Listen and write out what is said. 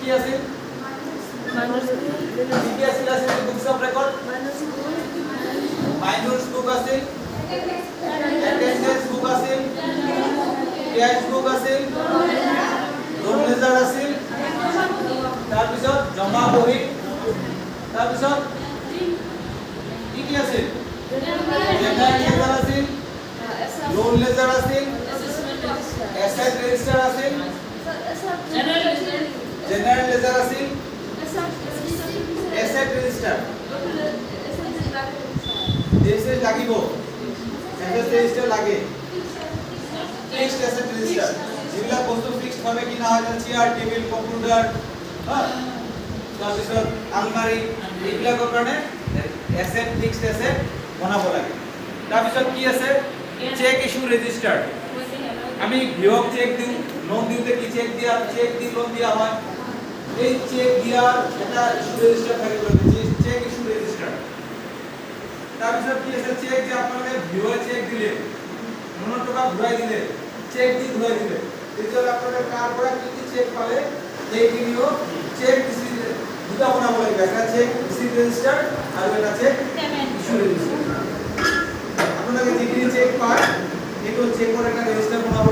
কি আছিল কি আছিল আছিল বুকস অফ ৰেকৰ্ড মাইনৰস বুক আছিল অ্যাটেন্ডেন্স বুক আছিল ক্যাশ বুক আছিল লোন লেজাৰ আছিল তাৰ পিছত জমা বহি তাৰ পিছত কি আছিল জেনাৰেল লেজাৰ আছিল লোন লেজাৰ আছিল এসেট ৰেজিস্টাৰ আছিল জেনাৰেল লেজাৰ আছিল এসেট রেজিস্টার দেশে লাগিব এসেট রেজিস্টার লাগে ফিক্সড এসেট রেজিস্টার যেগুলা বস্তু ফিক্সড হবে কি না হয় চেয়ার টেবিল কম্পিউটার হ্যাঁ তাৰপিছত আলমাৰি এইবিলাকৰ কাৰণে এসেট ফিক্সড এসেট বনাব লাগে তাৰপিছত কি আছে চেক ইস্যু রেজিস্টার আমি গ্রাহক চেক দিউ লোন দিতে কি চেক দিয়া চেক দি লোন দিয়া হয় এই চেক দিয়ার এটা ইস্যু রেজিস্টার থাকে বলে চেক ইস্যু রেজিস্টার তাৰপিছত কি আছে চেক যে আপোনালোকে ভিউয়ে চেক দিলে 9 টাকা ঘুরাই দিলে চেক দি ঘুরাই দিলে তেতিয়ালে আপোনালোকে কার পৰা কি চেক পালে এইখিনিও চেক দুটা বনাব লাগিব এটা চেক রিসিভ রেজিস্টার আর এটা চেক ইস্যু রেজিস্টার আপোনালোকে যিখিনি চেক পায় এইটো চেকৰ এটা ৰেজিস্টাৰ বনাব